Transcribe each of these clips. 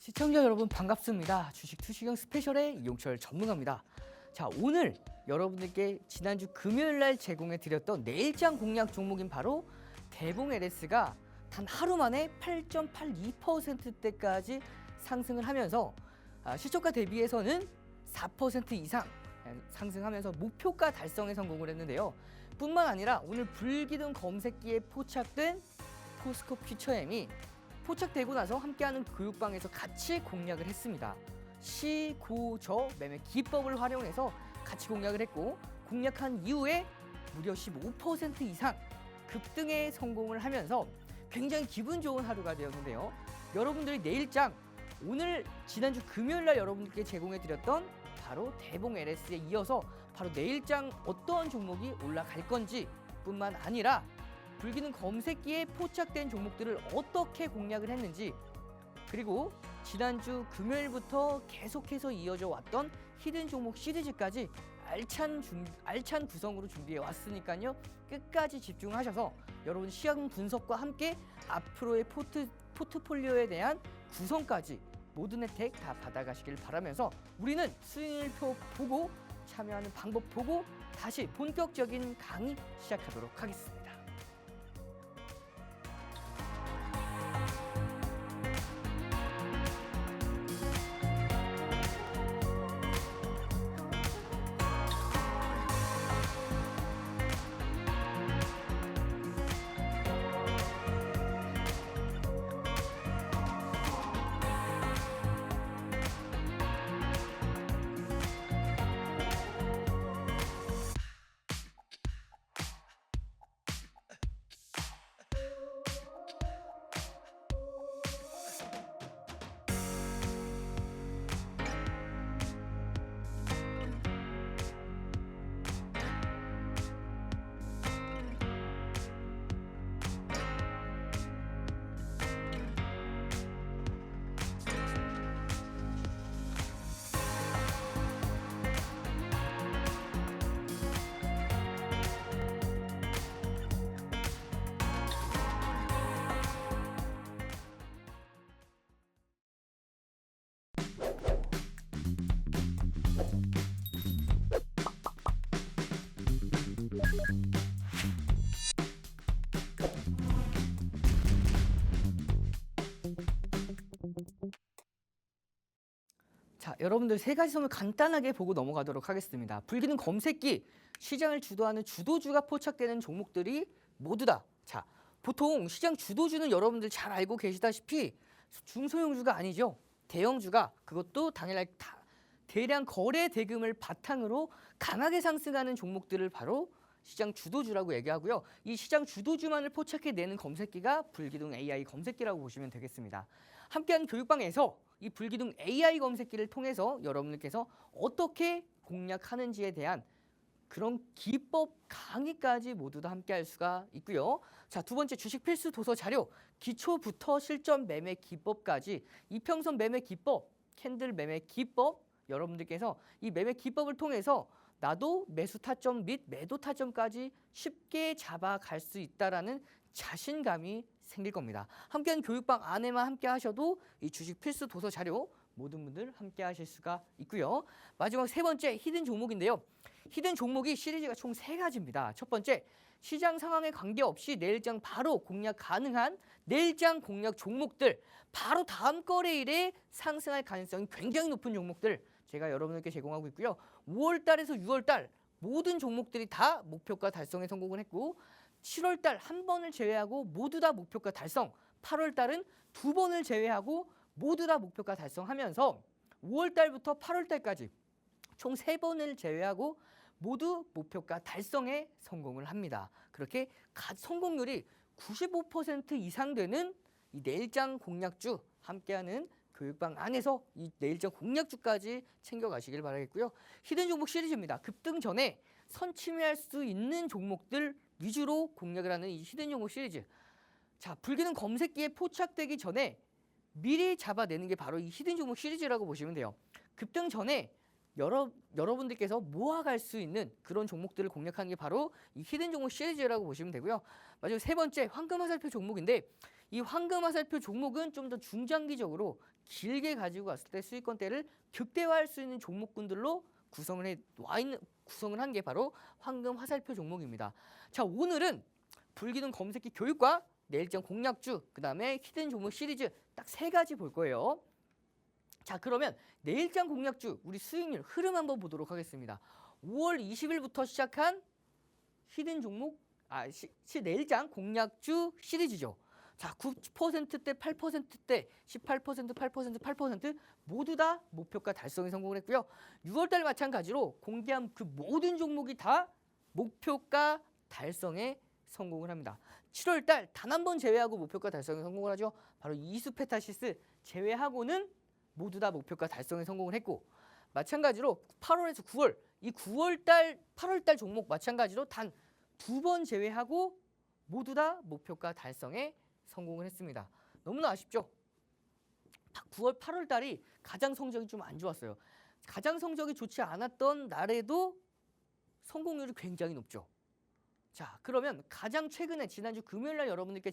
시청자 여러분 반갑습니다. 주식 투시경 스페셜의 이용철 전문가입니다. 자, 오늘 여러분들께 지난주 금요일 날 제공해 드렸던 내일장 공략 종목인 바로 대봉 LS가 단 하루 만에 8.82%대까지 상승을 하면서 시초가 대비해서는 4% 이상 상승하면서 목표가 달성에 성공을 했는데요. 뿐만 아니라 오늘 불기둥 검색기에 포착된 포스코 퓨처엠이 포착되고 나서 함께하는 교육방에서 같이 공략을 했습니다. 시, 고, 저 매매 기법을 활용해서 같이 공략을 했고, 공략한 이후에 무려 15% 이상 급등에 성공을 하면서 굉장히 기분 좋은 하루가 되었는데요. 여러분들이 내일장, 오늘 지난주 금요일 날 여러분들께 제공해드렸던 바로 대봉 LS에 이어서 바로 내일장 어떠한 종목이 올라갈 건지 뿐만 아니라 불기둥 검색기에 포착된 종목들을 어떻게 공략을 했는지, 그리고 지난주 금요일부터 계속해서 이어져 왔던 히든 종목 시리즈까지 알찬 구성으로 준비해 왔으니까요. 끝까지 집중하셔서 여러분 시장 분석과 함께 앞으로의 포트폴리오에 대한 구성까지 모든 혜택 다 받아가시길 바라면서 우리는 수익률표 보고 참여하는 방법 보고 다시 본격적인 강의 시작하도록 하겠습니다. 자, 여러분들 세 가지 점을 간단하게 보고 넘어가도록 하겠습니다. 불기둥 검색기, 시장을 주도하는 주도주가 포착되는 종목들이 모두 다, 자, 보통 시장 주도주는 여러분들 잘 알고 계시다시피 중소형주가 아니죠. 대형주가, 그것도 당일날 대량 거래 대금을 바탕으로 강하게 상승하는 종목들을 바로 시장 주도주라고 얘기하고요. 이 시장 주도주만을 포착해내는 검색기가 불기둥 AI 검색기라고 보시면 되겠습니다. 함께하는 교육방에서 이 불기둥 AI 검색기를 통해서 여러분들께서 어떻게 공략하는지에 대한 그런 기법 강의까지 모두 다 함께할 수가 있고요. 자, 두 번째 주식 필수 도서 자료, 기초부터 실전 매매 기법까지 이평선 매매 기법, 캔들 매매 기법, 여러분들께서 이 매매 기법을 통해서 나도 매수 타점 및 매도 타점까지 쉽게 잡아갈 수 있다라는 자신감이 생길 겁니다. 함께하는 교육방 안에만 함께 하셔도 이 주식 필수 도서 자료 모든 분들 함께 하실 수가 있고요. 마지막 세 번째 히든 종목인데요. 히든 종목이 시리즈가 총 세 가지입니다. 첫 번째, 시장 상황에 관계없이 내일장 바로 공략 가능한 내일장 공략 종목들, 바로 다음 거래일에 상승할 가능성이 굉장히 높은 종목들 제가 여러분들께 제공하고 있고요. 5월 달에서 6월 달 모든 종목들이 다 목표가 달성에 성공을 했고, 7월 달 한 번을 제외하고 모두 다 목표가 달성, 8월 달은 두 번을 제외하고 모두 다 목표가 달성하면서 5월 달부터 8월 달까지 총 3번을 제외하고 모두 목표가 달성에 성공을 합니다. 그렇게 성공률이 95% 이상 되는 이 내일장 공략주 함께하는 교육방 안에서 이 내일장 공략주까지 챙겨가시길 바라겠고요. 히든 종목 시리즈입니다. 급등 전에 선침해할 수 있는 종목들 위주로 공략을 하는 이 히든 종목 시리즈. 자, 불기둥 검색기에 포착되기 전에 미리 잡아내는 게 바로 이 히든 종목 시리즈라고 보시면 돼요. 급등 전에 여러분들께서 모아갈 수 있는 그런 종목들을 공략하는 게 바로 이 히든 종목 시리즈라고 보시면 되고요. 마지막 세 번째 황금 화살표 종목인데, 이 황금 화살표 종목은 좀 더 중장기적으로 길게 가지고 갔을 때 수익권대를 극대화할 수 있는 종목군들로 구성을 한 게 바로 황금 화살표 종목입니다. 자, 오늘은 불기둥 검색기 교육과 내일장 공략주, 그 다음에 히든 종목 시리즈 딱 3가지 볼 거예요. 자, 그러면 내일장 공략주 우리 수익률 흐름 한번 보도록 하겠습니다. 5월 20일부터 시작한 히든 종목 내일장 공략주 시리즈죠. 자, 9%대, 8%대, 18%, 8%, 8% 모두 다 목표가 달성에 성공을 했고요. 6월달 마찬가지로 공개한 그 모든 종목이 다 목표가 달성에 성공을 합니다. 7월달 단 한 번 제외하고 목표가 달성에 성공을 하죠. 바로 이수페타시스 제외하고는 모두 다 목표가 달성에 성공을 했고, 마찬가지로 8월에서 9월, 이 8월달 종목 마찬가지로 단 2번 제외하고 모두 다 목표가 달성에 성공을 했습니다. 너무나 아쉽죠? 9월, 8월 달이 가장 성적이 좀 안 좋았어요. 가장 성적이 좋지 않았던 날에도 성공률이 굉장히 높죠. 자, 그러면 가장 최근에 지난주 금요일 날 여러분들께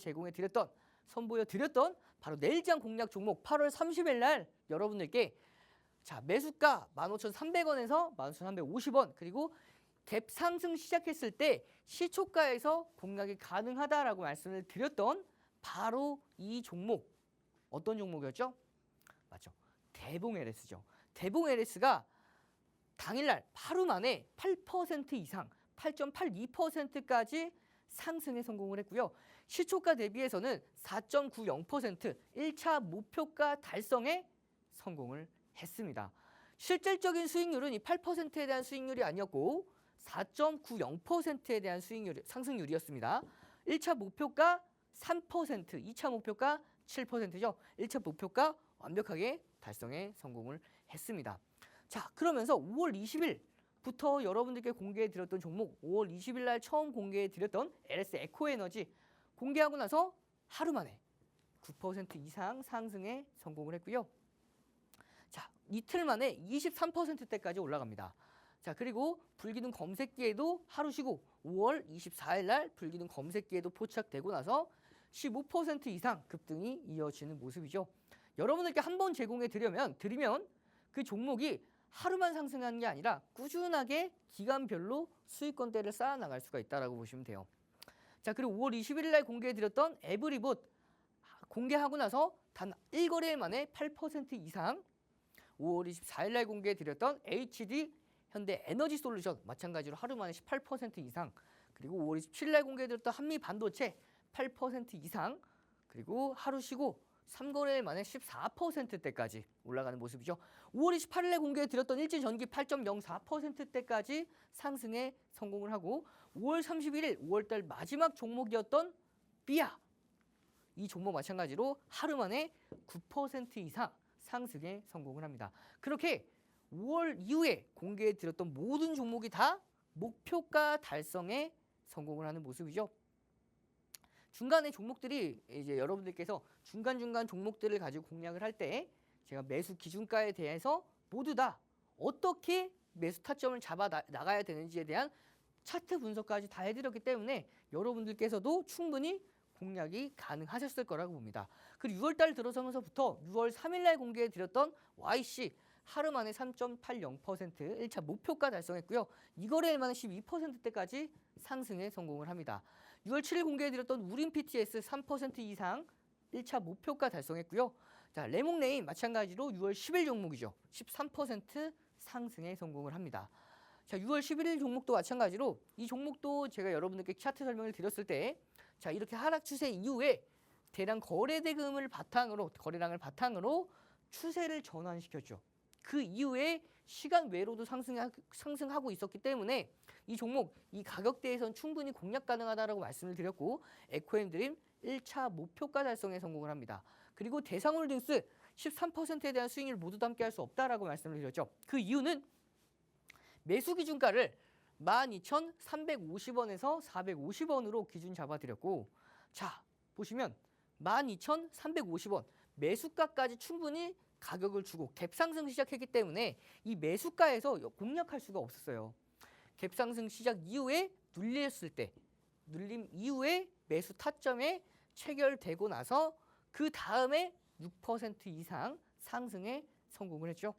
선보여 드렸던 바로 내일장 공략 종목 8월 30일 날 여러분들께 자, 매수가 15,300원에서 15,350원, 그리고 갭 상승 시작했을 때 시초가에서 공략이 가능하다라고 말씀을 드렸던 바로 이 종목, 어떤 종목이었죠? 맞죠? 대봉 LS죠. 대봉 LS가 당일날 하루 만에 8% 이상, 8.82%까지 상승에 성공을 했고요. 시초가 대비해서는 4.90% 1차 목표가 달성에 성공을 했습니다. 실질적인 수익률은 이 8%에 대한 수익률이 아니었고 4.90%에 대한 상승률이었습니다. 1차 목표가 3%, 2차 목표가 7%죠. 1차 목표가 완벽하게 달성에 성공을 했습니다. 자, 그러면서 5월 20일부터 여러분들께 공개해드렸던 종목, 5월 20일 날 처음 공개해드렸던 LS 에코에너지 공개하고 나서 하루 만에 9% 이상 상승에 성공을 했고요. 자, 이틀 만에 23%대까지 올라갑니다. 자, 그리고 불기둥 검색기에도 하루 쉬고 5월 24일 날 불기둥 검색기에도 포착되고 나서 15% 이상 급등이 이어지는 모습이죠. 여러분들께 한번 드리면 그 종목이 하루만 상승하는 게 아니라 꾸준하게 기간별로 수익권대를 쌓아 나갈 수가 있다라고 보시면 돼요. 자, 그리고 5월 21일 날 공개해드렸던 에브리봇 공개하고 나서 단 1거래일 만에 8% 이상, 5월 24일 날 공개해드렸던 HD 현대 에너지 솔루션 마찬가지로 하루 만에 18% 이상, 그리고 5월 27일 날 공개해드렸던 한미 반도체 8% 이상, 그리고 하루 쉬고 3거래일 만에 14%대까지 올라가는 모습이죠. 5월 28일 날 공개해드렸던 일제전기 8.04%대까지 상승에 성공을 하고 5월 31일 5월달 마지막 종목이었던 삐아, 이 종목 마찬가지로 하루 만에 9% 이상 상승에 성공을 합니다. 그렇게 5월 이후에 공개해드렸던 모든 종목이 다 목표가 달성에 성공을 하는 모습이죠. 중간에 종목들이 이제 여러분들께서 중간중간 종목들을 가지고 공략을 할 때 제가 매수 기준가에 대해서 모두 다 어떻게 매수 타점을 잡아 나가야 되는지에 대한 차트 분석까지 다 해드렸기 때문에 여러분들께서도 충분히 공략이 가능하셨을 거라고 봅니다. 그리고 6월달 들어서면서부터 6월 3일 날 공개해드렸던 YC 하루 만에 3.80% 1차 목표가 달성했고요. 이거래일 만에 12%대까지 상승에 성공을 합니다. 6월 7일 공개해드렸던 우린 PTS 3% 이상 1차 목표가 달성했고요. 자, 레몽네임 마찬가지로 6월 10일 종목이죠. 13% 상승에 성공을 합니다. 자, 6월 11일 종목도 마찬가지로 이 종목도 제가 여러분들께 차트 설명을 드렸을 때 자, 이렇게 하락 추세 이후에 대량 거래량을 바탕으로 추세를 전환시켰죠. 그 이후에 시간 외로도 상승하고 있었기 때문에 이 종목, 이 가격대에선 충분히 공략 가능하다고 말씀을 드렸고 에코엠드림 1차 목표가 달성에 성공을 합니다. 그리고 대상홀딩스 13%에 대한 수익률 모두 함께 할 수 없다라고 말씀을 드렸죠. 그 이유는 매수 기준가를 12,350원에서 450원으로 기준 잡아드렸고, 자, 보시면 12,350원 매수가까지 충분히 가격을 주고 갭상승 시작했기 때문에 이 매수가에서 공략할 수가 없었어요. 갭상승 시작 이후에 눌림 이후에 매수 타점에 체결되고 나서 그 다음에 6% 이상 상승에 성공을 했죠.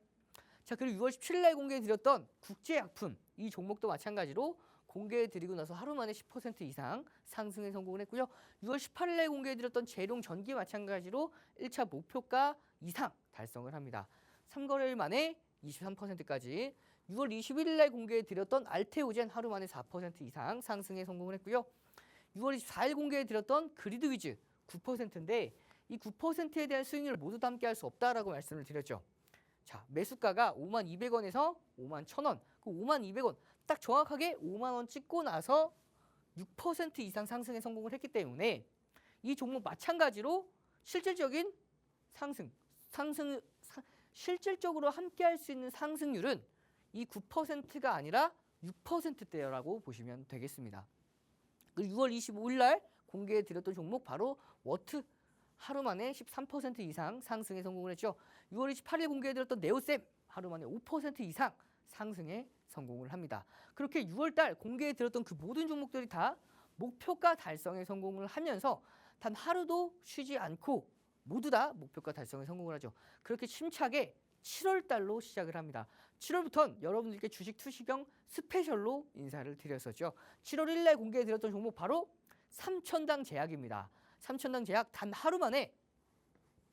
자, 그리고 6월 17일 날 공개해 드렸던 국제약품 이 종목도 마찬가지로 공개해 드리고 나서 하루 만에 10% 이상 상승에 성공을 했고요. 6월 18일 날 공개해 드렸던 재룡 전기 마찬가지로 1차 목표가 이상 달성을 합니다. 3거래일 만에 23%까지. 6월 21일 날 공개해 드렸던 알테오젠 하루 만에 4% 이상 상승에 성공을 했고요. 6월 24일 공개해 드렸던 그리드위즈 9%인데 이 9%에 대한 수익률을 모두 다 함께 할 수 없다라고 말씀을 드렸죠. 자, 매수가가 52,000원에서 51,000원. 그 52,000원 딱 정확하게 50,000원 찍고 나서 6% 이상 상승에 성공을 했기 때문에 이 종목 마찬가지로 실질적인 실질적으로 함께 할 수 있는 상승률은 이 9%가 아니라 6%대라고 보시면 되겠습니다. 그리고 6월 25일 날 공개해 드렸던 종목 바로 워트 하루 만에 13% 이상 상승에 성공을 했죠. 6월 28일 공개해 드렸던 네오셈 하루 만에 5% 이상 상승에 성공을 합니다. 그렇게 6월 달 공개해 드렸던 그 모든 종목들이 다 목표가 달성에 성공을 하면서 단 하루도 쉬지 않고 모두 다 목표가 달성에 성공을 하죠. 그렇게 침착하게 7월 달로 시작을 합니다. 7월부터는 여러분들께 주식 투시경 스페셜로 인사를 드렸었죠. 7월 1일 날 공개해 드렸던 종목 바로 삼천당 제약입니다. 삼천당 제약 단 하루 만에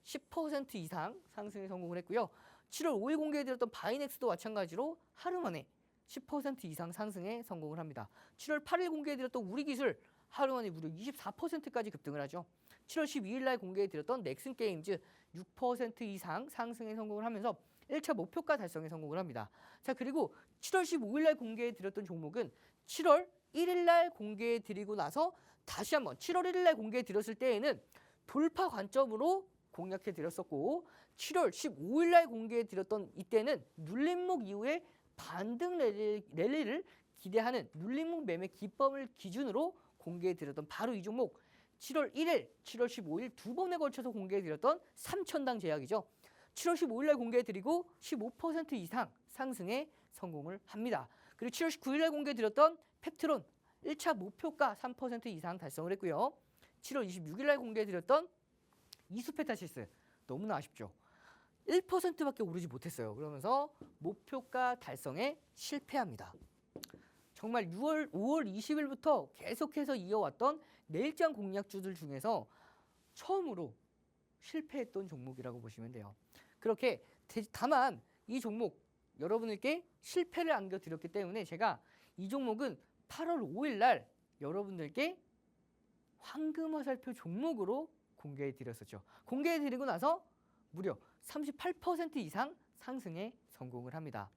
10% 이상 상승에 성공을 했고요. 7월 5일 공개해드렸던 바이넥스도 마찬가지로 하루 만에 10% 이상 상승에 성공을 합니다. 7월 8일 공개해드렸던 우리기술 하루 만에 무려 24%까지 급등을 하죠. 7월 12일 날 공개해드렸던 넥슨게임즈 6% 이상 상승에 성공을 하면서 1차 목표가 달성에 성공을 합니다. 자, 그리고 7월 15일 날 공개해드렸던 종목은 7월 1일 날 공개해드리고 나서 다시 한번 7월 1일 날 공개해드렸을 때에는 돌파 관점으로 공략해드렸었고 7월 15일 날 공개해드렸던 이때는 눌림목 이후에 반등 랠리를 기대하는 눌림목 매매 기법을 기준으로 공개해드렸던 바로 이 종목 7월 1일, 7월 15일 두 번에 걸쳐서 공개해드렸던 삼천당 제약이죠. 7월 15일 날 공개해드리고 15% 이상 상승에 성공을 합니다. 그리고 7월 19일 날 공개해드렸던 펩트론 1차 목표가 3% 이상 달성을 했고요. 7월 26일 날 공개해드렸던 이수페타시스 너무나 아쉽죠. 1%밖에 오르지 못했어요. 그러면서 목표가 달성에 실패합니다. 정말 5월 20일부터 계속해서 이어왔던 내일장 공략주들 중에서 처음으로 실패했던 종목이라고 보시면 돼요. 그렇게 다만 이 종목 여러분들께 실패를 안겨드렸기 때문에 제가 이 종목은 8월 5일 날 여러분들께 황금화살표 종목으로 공개해드렸었죠. 공개해드리고 나서 무려 38% 이상 상승에 성공을 합니다.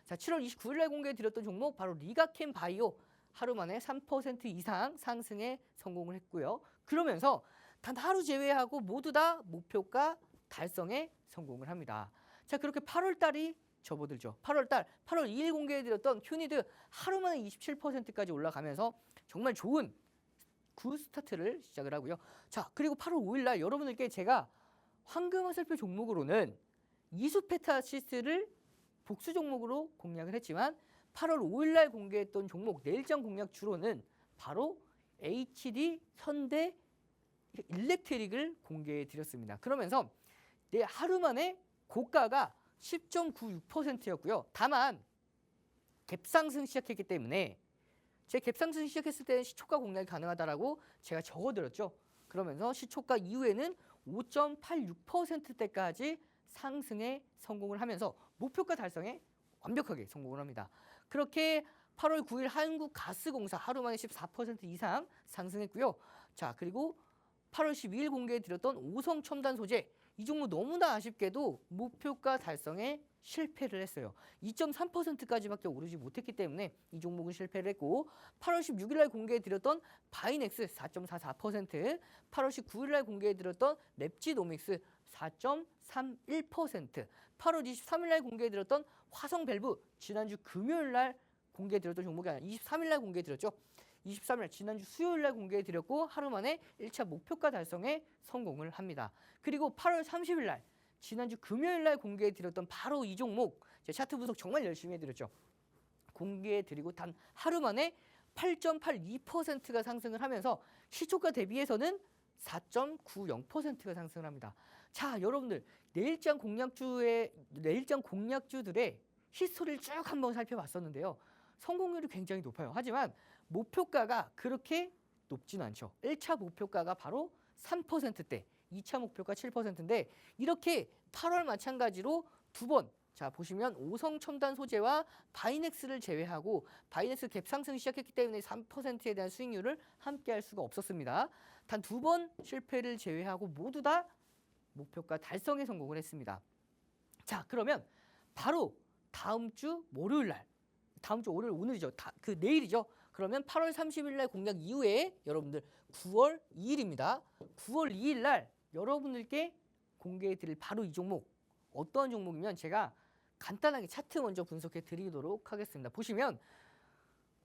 자, 7월 29일 날 공개해드렸던 종목 바로 리가캠 바이오 하루 만에 3% 이상 상승에 성공을 했고요. 그러면서 단 하루 제외하고 모두 다 목표가 달성에 성공을 합니다. 자, 그렇게 8월 달이 접어들죠. 8월 2일 공개해드렸던 큐니드 하루 만에 27%까지 올라가면서 정말 좋은 굿 스타트를 시작을 하고요. 자, 그리고 8월 5일 날 여러분들께 제가 황금화살표 종목으로는 이수페타시스를 복수 종목으로 공략을 했지만 8월 5일 날 공개했던 종목 내일장 공략 주로는 바로 HD 현대 일렉트릭을 공개해 드렸습니다. 그러면서 하루 만에 고가가 10.96%였고요. 다만 갭상승 시작했기 때문에 제 갭상승 시작했을 때는 시초가 공략이 가능하다라고 제가 적어드렸죠. 그러면서 시초가 이후에는 5.86%대까지 상승에 성공을 하면서 목표가 달성에 완벽하게 성공을 합니다. 그렇게 8월 9일 한국가스공사 하루 만에 14% 이상 상승했고요. 자, 그리고 8월 12일 공개해드렸던 오성첨단소재 이 종목 너무나 아쉽게도 목표가 달성에 실패를 했어요. 2.3%까지밖에 오르지 못했기 때문에 이 종목은 실패를 했고 8월 16일 날 공개해드렸던 바이넥스 4.44%, 8월 19일 날 공개해드렸던 랩지노믹스 4.31%, 8월 23일 날 공개해드렸던 화성밸브 지난주 금요일 날 공개해드렸던 종목이 아니라 23일 날 공개해드렸죠. 23일 지난주 수요일 날 공개해드렸고 하루 만에 1차 목표가 달성에 성공을 합니다. 그리고 8월 30일 날 지난주 금요일 날 공개해드렸던 바로 이 종목 제 차트 분석 정말 열심히 해드렸죠. 공개해드리고 단 하루 만에 8.82%가 상승을 하면서 시초가 대비해서는 4.90%가 상승을 합니다. 자, 여러분들 내일장 공략주들의 히스토리를 쭉 한번 살펴봤었는데요. 성공률이 굉장히 높아요. 하지만 목표가가 그렇게 높지는 않죠. 1차 목표가가 바로 3%대, 2차 목표가 7%인데 이렇게 8월 마찬가지로 두 번, 자 보시면 오성첨단 소재와 바이넥스를 제외하고 바이넥스 갭 상승 시작했기 때문에 3%에 대한 수익률을 함께 할 수가 없었습니다. 단 두 번 실패를 제외하고 모두 다 목표가 달성에 성공을 했습니다. 자, 그러면 바로 다음 주 월요일 날, 다음 주 월요일 오늘이죠. 내일이죠. 그러면 8월 30일 날 공략 이후에 여러분들 9월 2일입니다. 9월 2일 날 여러분들께 공개해 드릴 바로 이 종목. 어떤 종목이면 제가 간단하게 차트 먼저 분석해 드리도록 하겠습니다. 보시면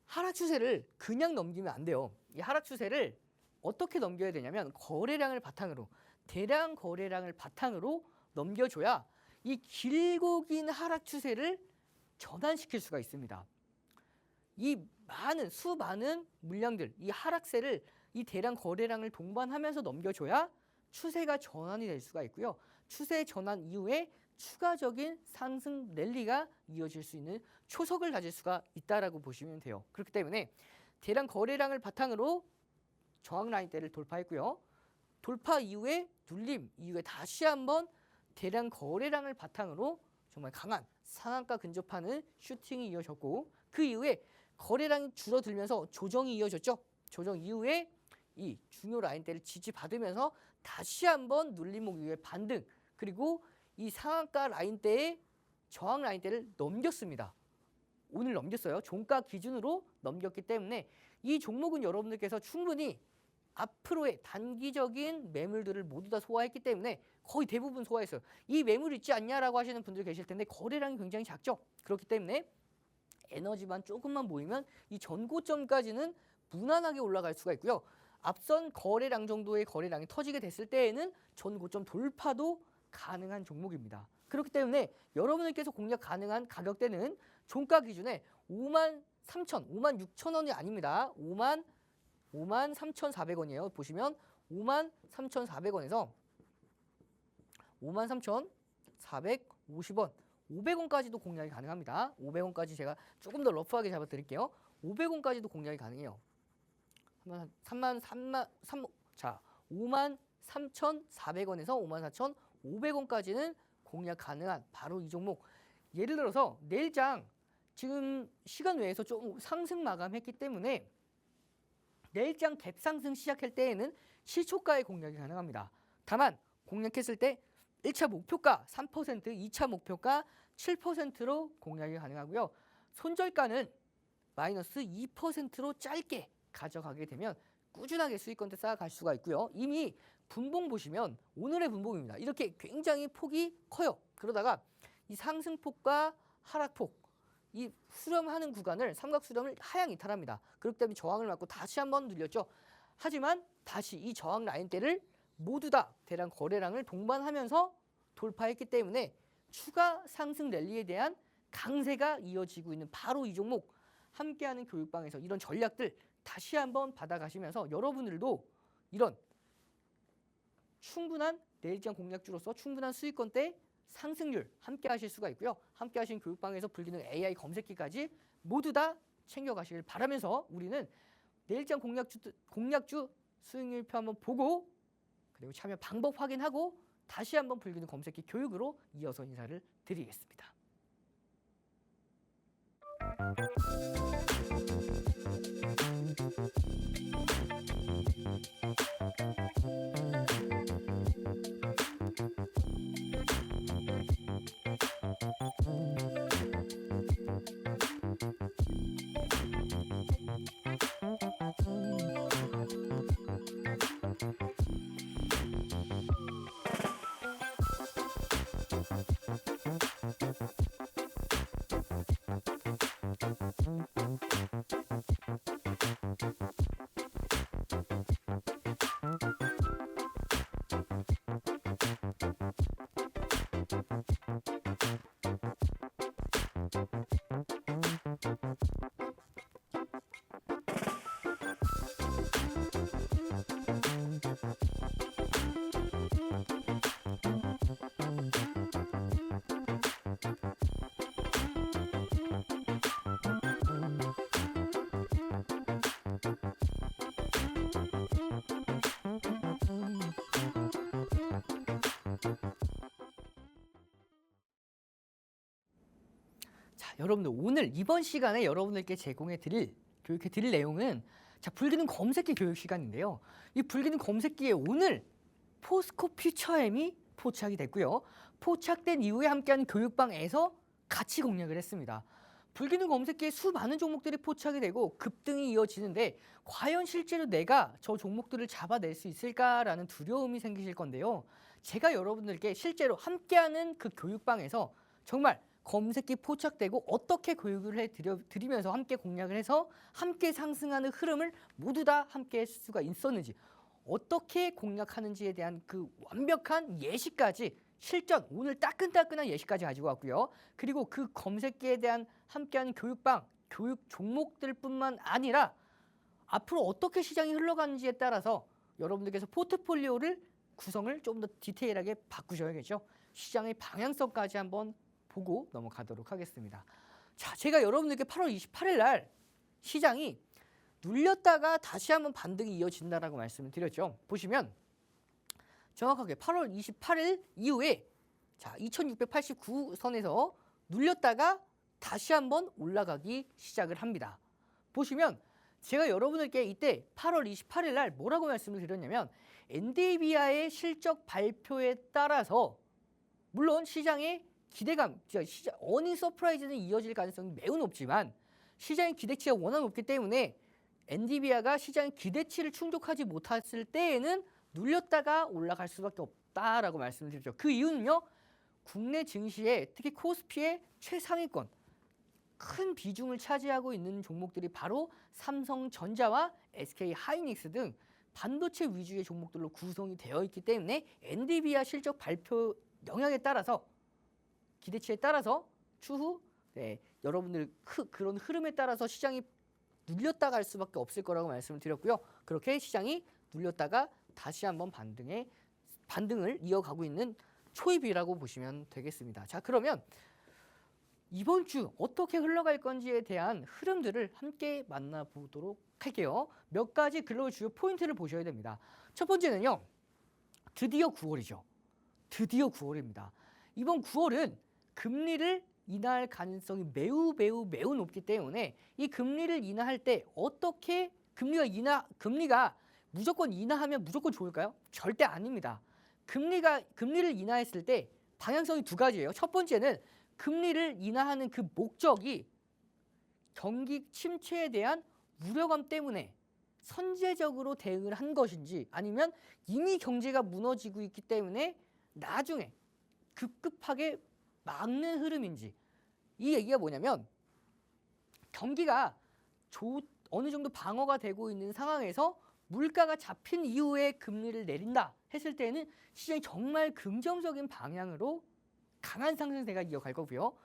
하락 추세를 그냥 넘기면 안 돼요. 이 하락 추세를 어떻게 넘겨야 되냐면 거래량을 바탕으로, 대량 거래량을 바탕으로 넘겨줘야 이 길고 긴 하락 추세를 전환시킬 수가 있습니다. 이 수많은 물량들, 이 하락세를 이 대량 거래량을 동반하면서 넘겨줘야 추세가 전환이 될 수가 있고요. 추세 전환 이후에 추가적인 상승 랠리가 이어질 수 있는 초석을 가질 수가 있다라고 보시면 돼요. 그렇기 때문에 대량 거래량을 바탕으로 저항 라인대를 돌파했고요. 돌파 이후에 눌림 이후에 다시 한번 대량 거래량을 바탕으로 정말 강한 상한가 근접하는 슈팅이 이어졌고 그 이후에 거래량이 줄어들면서 조정이 이어졌죠. 조정 이후에 이 중요 라인대를 지지받으면서 다시 한번 눌림목 이후에 반등 그리고 이 상한가 라인대의 저항 라인대를 넘겼습니다. 오늘 넘겼어요. 종가 기준으로 넘겼기 때문에 이 종목은 여러분들께서 충분히 앞으로의 단기적인 매물들을 모두 다 소화했기 때문에 거의 대부분 소화했어요. 이 매물 있지 않냐라고 하시는 분들 계실 텐데 거래량이 굉장히 작죠. 그렇기 때문에 에너지만 조금만 모이면 이 전고점까지는 무난하게 올라갈 수가 있고요. 앞선 거래량 정도의 거래량이 터지게 됐을 때에는 전고점 돌파도 가능한 종목입니다. 그렇기 때문에 여러분들께서 공략 가능한 가격대는 종가 기준에 53,000원이 아닙니다. 53,400원이에요. 보시면 53,400원에서 53,450원, 500원까지도 공략이 가능합니다. 500원까지 제가 조금 더 러프하게 잡아 드릴게요. 500원까지도 공략이 가능해요. 53,400원에서 54,500원까지는 공략 가능한 바로 이 종목. 예를 들어서 내일장 지금 시간 외에서 좀 상승 마감했기 때문에 내일장 갭 상승 시작할 때에는 시초가의 공략이 가능합니다. 다만 공략했을 때 1차 목표가 3%, 2차 목표가 7%로 공략이 가능하고요. 손절가는 마이너스 2%로 짧게 가져가게 되면 꾸준하게 수익권대 쌓아갈 수가 있고요. 이미 분봉 보시면 오늘의 분봉입니다. 이렇게 굉장히 폭이 커요. 그러다가 이 상승폭과 하락폭, 이 수렴하는 구간을 삼각 수렴을 하향 이탈합니다. 그렇기 때문에 저항을 맞고 다시 한번 눌렸죠. 하지만 다시 이 저항 라인대를 모두 다 대량 거래량을 동반하면서 돌파했기 때문에 추가 상승 랠리에 대한 강세가 이어지고 있는 바로 이 종목. 함께하는 교육방에서 이런 전략들 다시 한번 받아가시면서 여러분들도 이런 충분한 내일장 공략주로서 충분한 수익권대 상승률 함께 하실 수가 있고요. 함께 하신 교육방에서 불리는 AI 검색기까지 모두 다 챙겨가시길 바라면서 우리는 내일장 공략주 수익률표 한번 보고 그리고 참여 방법 확인하고 다시 한번 불리는 검색기 교육으로 이어서 인사를 드리겠습니다. 여러분들 오늘 이번 시간에 여러분들께 교육해 드릴 내용은 자, 불기능 검색기 교육 시간인데요. 이 불기능 검색기에 오늘 포스코 퓨처엠이 포착이 됐고요. 포착된 이후에 함께하는 교육방에서 같이 공략을 했습니다. 불기능 검색기에 수많은 종목들이 포착이 되고 급등이 이어지는데 과연 실제로 내가 저 종목들을 잡아낼 수 있을까라는 두려움이 생기실 건데요. 제가 여러분들께 실제로 함께하는 그 교육방에서 정말 검색기 포착되고 어떻게 교육을 해드리면서 함께 공략을 해서 함께 상승하는 흐름을 모두 다 함께 할 수가 있었는지 어떻게 공략하는지에 대한 그 완벽한 예시까지 실전 오늘 따끈따끈한 예시까지 가지고 왔고요. 그리고 그 검색기에 대한 함께하는 교육방, 교육 종목들뿐만 아니라 앞으로 어떻게 시장이 흘러가는지에 따라서 여러분들께서 포트폴리오를 구성을 좀 더 디테일하게 바꾸셔야겠죠. 시장의 방향성까지 한번 보고 넘어가도록 하겠습니다. 자, 제가 여러분들께 8월 28일 날 시장이 눌렸다가 다시 한번 반등이 이어진다라고 말씀을 드렸죠. 보시면 정확하게 8월 28일 이후에 자, 2689선에서 눌렸다가 다시 한번 올라가기 시작을 합니다. 보시면 제가 여러분들께 이때 8월 28일 날 뭐라고 말씀을 드렸냐면 엔비디아의 실적 발표에 따라서 물론 시장의 기대감, 어닝 서프라이즈는 이어질 가능성이 매우 높지만 시장의 기대치가 워낙 높기 때문에 엔비디아가 시장의 기대치를 충족하지 못했을 때에는 눌렸다가 올라갈 수밖에 없다라고 말씀을 드렸죠. 그 이유는요. 국내 증시에 특히 코스피의 최상위권 큰 비중을 차지하고 있는 종목들이 바로 삼성전자와 SK하이닉스 등 반도체 위주의 종목들로 구성이 되어 있기 때문에 엔비디아 실적 발표 영향에 따라서 기대치에 따라서 추후 여러분들 그런 흐름에 따라서 시장이 눌렸다가 할 수밖에 없을 거라고 말씀을 드렸고요. 그렇게 시장이 눌렸다가 다시 한번 반등을 이어가고 있는 초입이라고 보시면 되겠습니다. 자, 그러면 이번 주 어떻게 흘러갈 건지에 대한 흐름들을 함께 만나보도록 할게요. 몇 가지 글로벌 주요 포인트를 보셔야 됩니다. 첫 번째는요. 드디어 9월이죠. 드디어 9월입니다. 이번 9월은 금리를 인하할 가능성이 매우 높기 때문에 이 금리를 인하할 때 어떻게 금리가 무조건 인하하면 무조건 좋을까요? 절대 아닙니다. 금리를 인하했을 때 방향성이 두 가지예요. 첫 번째는 금리를 인하하는 그 목적이 경기 침체에 대한 우려감 때문에 선제적으로 대응을 한 것인지 아니면 이미 경제가 무너지고 있기 때문에 나중에 급급하게 막는 흐름인지 이 얘기가 뭐냐면 경기가 어느 정도 방어가 되고 있는 상황에서 물가가 잡힌 이후에 금리를 내린다 했을 때는 시장이 정말 긍정적인 방향으로 강한 상승세가 이어갈 거고요.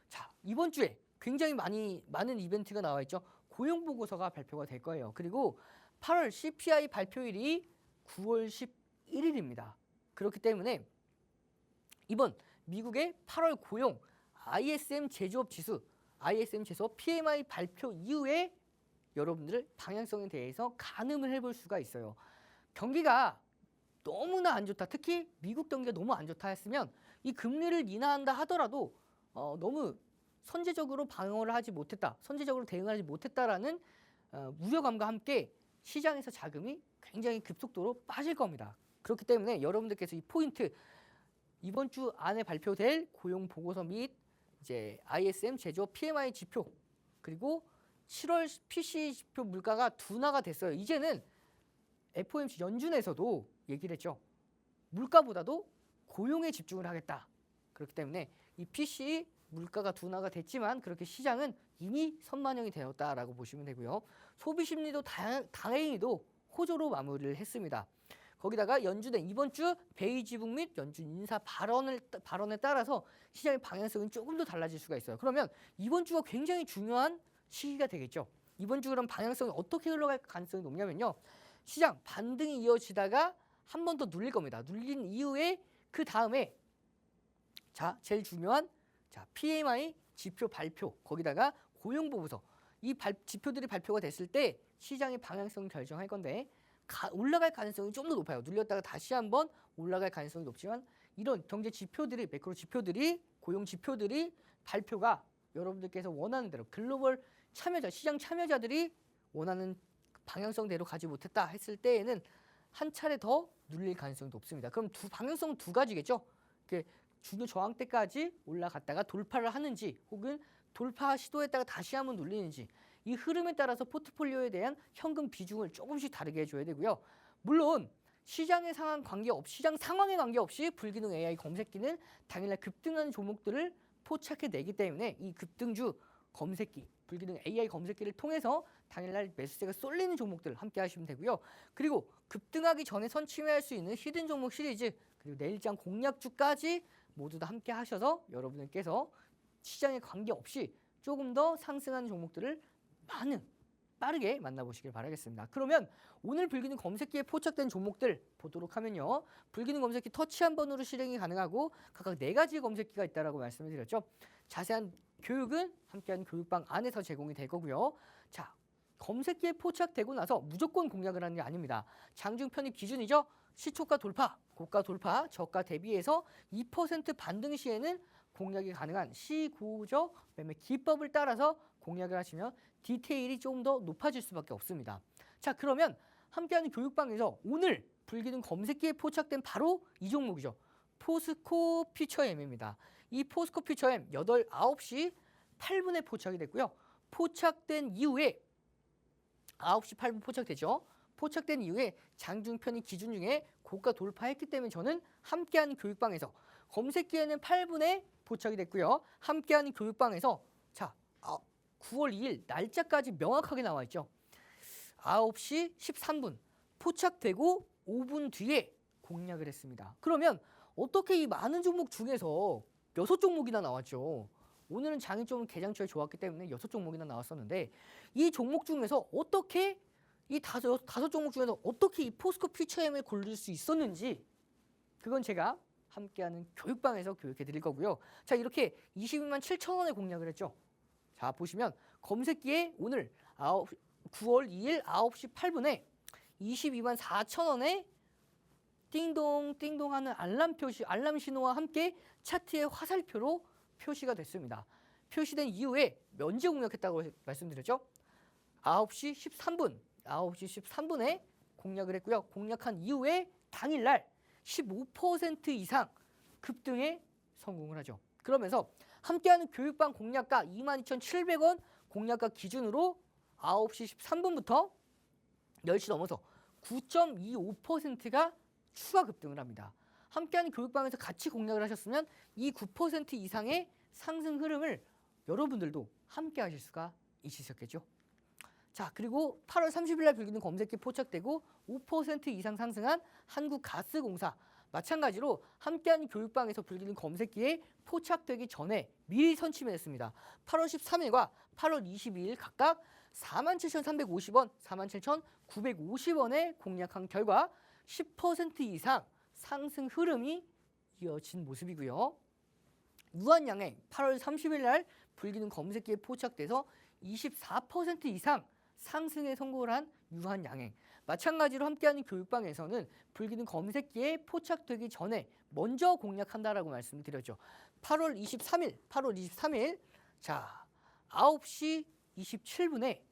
자, 이번 주에 굉장히 많은 이벤트가 나와 있죠. 고용 보고서가 발표가 될 거예요. 그리고 8월 CPI 발표일이 9월 11일입니다. 그렇기 때문에 이번 미국의 8월 고용 ISM 제조업 지수, PMI 발표 이후에 여러분들 방향성에 대해서 가늠을 해볼 수가 있어요. 경기가 너무나 안 좋다. 특히 미국 경기가 너무 안 좋다 했으면 이 금리를 인하한다 하더라도 너무 선제적으로 방어를 하지 못했다. 선제적으로 대응하지 못했다라는 우려감과 함께 시장에서 자금이 굉장히 급속도로 빠질 겁니다. 그렇기 때문에 여러분들께서 이 포인트 이번 주 안에 발표될 고용 보고서 및 이제 ISM 제조업 PMI 지표 그리고 7월 PCE 지표 물가가 둔화가 됐어요. 이제는 FOMC 연준에서도 얘기를 했죠. 물가보다도 고용에 집중을 하겠다. 그렇기 때문에 이 PCE 물가가 둔화가 됐지만 그렇게 시장은 이미 선반영이 되었다라고 보시면 되고요. 소비 심리도 다행히도 호조로 마무리를 했습니다. 거기다가 연준의 이번 주 베이지북 및 연준 인사 발언에 따라서 시장의 방향성은 조금 더 달라질 수가 있어요. 그러면 이번 주가 굉장히 중요한 시기가 되겠죠. 이번 주 그럼 방향성이 어떻게 흘러갈 가능성이 높냐면요. 시장 반등이 이어지다가 한 번 더 눌릴 겁니다. 눌린 이후에 그 다음에 자 제일 중요한 PMI 지표 발표 거기다가 고용 보고서 이 지표들이 발표가 됐을 때 시장의 방향성을 결정할 건데 올라갈 가능성이 좀 더 높아요. 눌렸다가 다시 한번 올라갈 가능성이 높지만 이런 경제 지표들이 매크로 지표들이 고용 지표들이 발표가 여러분들께서 원하는 대로 글로벌 참여자, 시장 참여자들이 원하는 방향성대로 가지 못했다 했을 때에는 한 차례 더 눌릴 가능성이 높습니다. 그럼 방향성은 두 가지겠죠. 중요 저항 때까지 올라갔다가 돌파를 하는지 혹은 돌파 시도했다가 다시 한번 눌리는지 이 흐름에 따라서 포트폴리오에 대한 현금 비중을 조금씩 다르게 해줘야 되고요. 물론 시장 상황에 관계없이 불기능 AI 검색기는 당일날 급등하는 종목들을 포착해내기 때문에 이 급등주 검색기, 불기능 AI 검색기를 통해서 당일날 매수세가 쏠리는 종목들을 함께 하시면 되고요. 그리고 급등하기 전에 선취매할 수 있는 히든 종목 시리즈 그리고 내일장 공략주까지 모두 다 함께 하셔서 여러분들께서 시장에 관계없이 조금 더 상승하는 종목들을 빠르게 만나보시길 바라겠습니다. 그러면 오늘 불기능 검색기에 포착된 종목들 보도록 하면요. 불기능 검색기 터치 한 번으로 실행이 가능하고 각각 4가지 검색기가 있다라고 말씀을 드렸죠. 자세한 교육은 함께하는 교육방 안에서 제공이 될 거고요. 자, 검색기에 포착되고 나서 무조건 공략을 하는 게 아닙니다. 장중 편입 기준이죠. 시초가 돌파, 고가 돌파, 저가 대비해서 2% 반등 시에는 공략이 가능한 시고적 매매 기법을 따라서 공략을 하시면 디테일이 좀 더 높아질 수밖에 없습니다. 자, 그러면 함께하는 교육방에서 오늘 불기능 검색기에 포착된 바로 이 종목이죠. 포스코 퓨처엠입니다. 이 포스코 퓨처엠 9시 8분에 포착이 됐고요. 포착된 이후에 9시 8분 포착되죠. 포착된 이후에 장중 편입 기준 중에 고가 돌파했기 때문에 저는 함께하는 교육방에서 검색기에는 8분에 포착이 됐고요. 함께하는 교육방에서 자 9월 2일 날짜까지 명확하게 나와 있죠. 9시 13분 포착되고 5분 뒤에 공략을 했습니다. 그러면 어떻게 이 많은 종목 중에서 6종목이나 나왔죠. 오늘은 장이 좀 개장처에 좋았기 때문에 6종목이나 나왔었는데 이 종목 중에서 어떻게 이 다섯 종목 중에서 어떻게 이 포스코 퓨처엠을 고를 수 있었는지 그건 제가 함께하는 교육방에서 교육해 드릴 거고요. 자, 이렇게 22만 7천 원에 공략을 했죠. 자, 보시면 검색기에 오늘 9월 2일 9시 8분에 22만 4천 원에 띵동 띵동 하는 알람 신호와 함께 차트의 화살표로 표시가 됐습니다. 표시된 이후에 언제 공략했다고 말씀드렸죠? 9시 13분에 공략을 했고요. 공략한 이후에 당일날 15% 이상 급등에 성공을 하죠. 그러면서 함께하는 교육방 공략가 22,700원 공략가 기준으로 9시 13분부터 10시 넘어서 9.25%가 추가 급등을 합니다. 함께하는 교육방에서 같이 공략을 하셨으면 이 9% 이상의 상승 흐름을 여러분들도 함께 하실 수가 있으셨겠죠. 자, 그리고 8월 30일 날 불기능 검색기 포착되고 5% 이상 상승한 한국가스공사 마찬가지로 함께하는 교육방에서 불기능 검색기에 포착되기 전에 미리 선취매했습니다. 8월 13일과 8월 22일 각각 47,350원, 47,950원에 공략한 결과 10% 이상 상승 흐름이 이어진 모습이고요. 유한양행 8월 30일 날 불기능 검색기에 포착돼서 24% 이상 상승에 성공을 한 유한양행. 마찬가지로 함께하는 교육방에서는 불기능 검색기에 포착되기 전에 먼저 공략한다라고 말씀드렸죠. 8월 23일 자 9시 27분에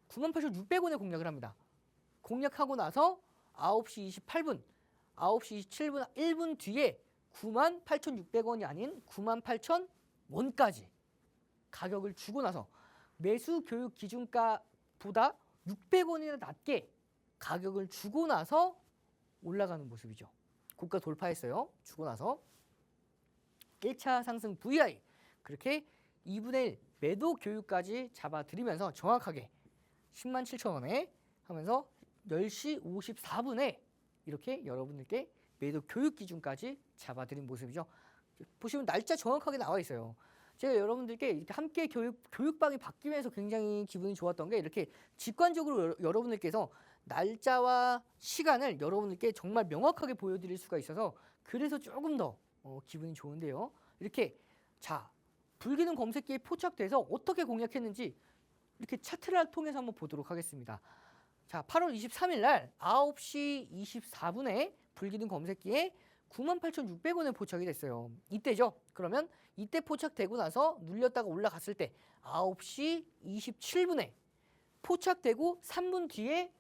98,600원에 공략을 합니다. 공략하고 나서 9시 27분 1분 뒤에 98,600원이 아닌 98,000원까지 가격을 주고 나서 매수 교육 기준가보다 600원이나 낮게 가격을 주고 나서 올라가는 모습이죠. 고가 돌파했어요. 주고 나서 1차 상승 VI 그렇게 2분의 1 매도 교육까지 잡아드리면서 정확하게 10만 7천 원에 하면서 10시 54분에 이렇게 여러분들께 매도 교육 기준까지 잡아드린 모습이죠. 보시면 날짜 정확하게 나와 있어요. 제가 여러분들께 이렇게 함께 교육방이 바뀌면서 굉장히 기분이 좋았던 게 이렇게 직관적으로 여러분들께서 날짜와 시간을 여러분들께 정말 명확하게 보여드릴 수가 있어서 그래서 조금 더 기분이 좋은데요. 이렇게 자 불기능 검색기에 포착돼서 어떻게 공략했는지 이렇게 차트를 통해서 한번 보도록 하겠습니다. 자 8월 23일 날 9시 24분에 불기능 검색기에 98,600원에 포착이 됐어요. 이때죠. 그러면 이때 포착되고 나서 눌렸다가 올라갔을 때 9시 27분에 포착되고 3분 뒤에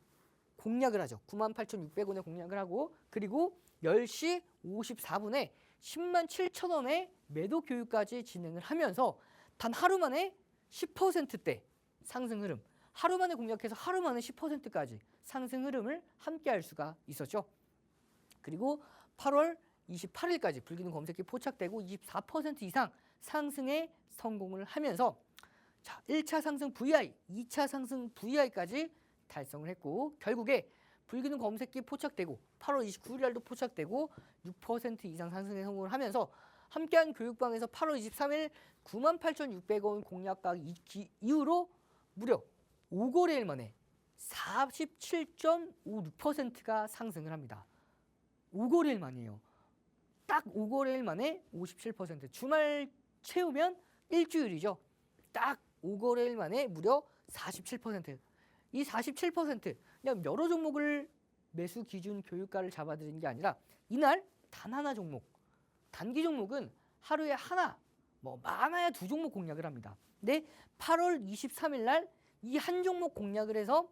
공략을 하죠. 98,600원에 공략을 하고 그리고 10시 54분에 107,000원의 매도 교육까지 진행을 하면서 단 하루 만에 10%대 상승 흐름, 하루 만에 공략해서 하루 만에 10%까지 상승 흐름을 함께 할 수가 있었죠. 그리고 8월 28일까지 불기둥 검색기 포착되고 24% 이상 상승에 성공을 하면서 자, 1차 상승 VI, 2차 상승 VI까지 달성을 했고 결국에 불기둥 검색기 포착되고 8월 29일 날도 포착되고 6% 이상 상승에 성공을 하면서 함께한 교육방에서 8월 23일 98,600원 공략가 이후로 무려 5거래일 만에 47.56%가 상승을 합니다. 5거래일 만이에요. 딱 5거래일 만에 57%. 주말 채우면 일주일이죠. 딱 5거래일 만에 무려 47%. 이 47% 그냥 여러 종목을 매수 기준 교육가를 잡아들인 게 아니라 이날 단 하나 종목, 단기 종목은 하루에 하나, 뭐 많아야 두 종목 공략을 합니다. 근데 8월 23일 날 이 한 종목 공략을 해서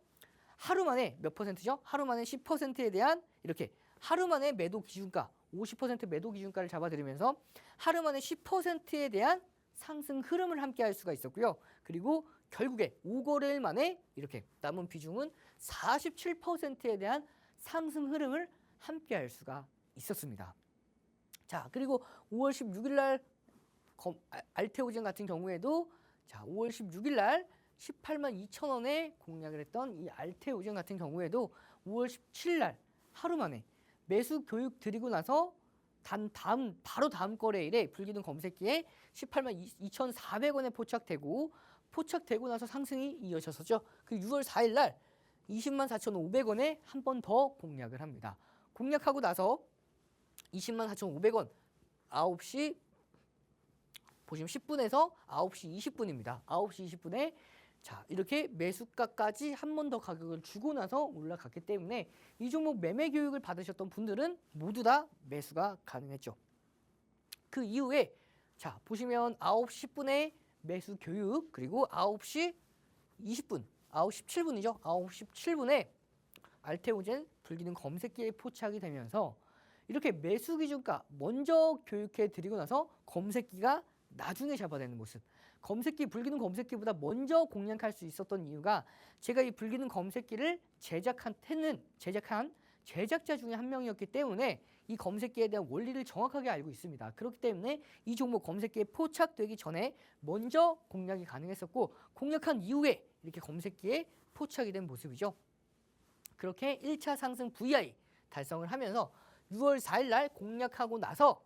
하루 만에 몇 퍼센트죠? 하루 만에 10%에 대한 이렇게 하루 만에 매도 기준가, 50% 매도 기준가를 잡아들이면서 하루 만에 10%에 대한 상승 흐름을 함께 할 수가 있었고요. 그리고 결국에 5거래일 만에 이렇게 남은 비중은 47%에 대한 상승 흐름을 함께 할 수가 있었습니다. 자, 그리고 5월 16일 날 알테오젠 같은 경우에도 자, 5월 16일 날 182,000원에 공략을 했던 이 알테오젠 같은 경우에도 5월 17일 날 하루 만에 매수 교육 드리고 나서 바로 다음 거래일에 불기둥 검색기에 182,400원에 포착되고 나서 상승이 이어졌었죠. 그 6월 4일 날 204,500원에 한 번 더 공략을 합니다. 공략하고 나서 204,500원 9시 보시면 10분에서 9시 20분입니다. 9시 20분에 자, 이렇게 매수가까지 한 번 더 가격을 주고 나서 올라갔기 때문에 이 종목 매매 교육을 받으셨던 분들은 모두 다 매수가 가능했죠. 그 이후에 자, 보시면 9시 10분에 매수 교육 그리고 9시 20분, 9시 17분이죠. 9시 17분에 알테오젠 불기둥 검색기에 포착이 되면서 이렇게 매수 기준가 먼저 교육해 드리고 나서 검색기가 나중에 잡아내는 모습. 검색기, 불기둥 검색기보다 먼저 공략할 수 있었던 이유가 제가 이 불기둥 검색기를 제작한 제작자 중에 한 명이었기 때문에 이 검색기에 대한 원리를 정확하게 알고 있습니다. 그렇기 때문에 이 종목 검색기에 포착되기 전에 먼저 공략이 가능했었고 공략한 이후에 이렇게 검색기에 포착이 된 모습이죠. 그렇게 1차 상승 VI 달성을 하면서 6월 4일 날 공략하고 나서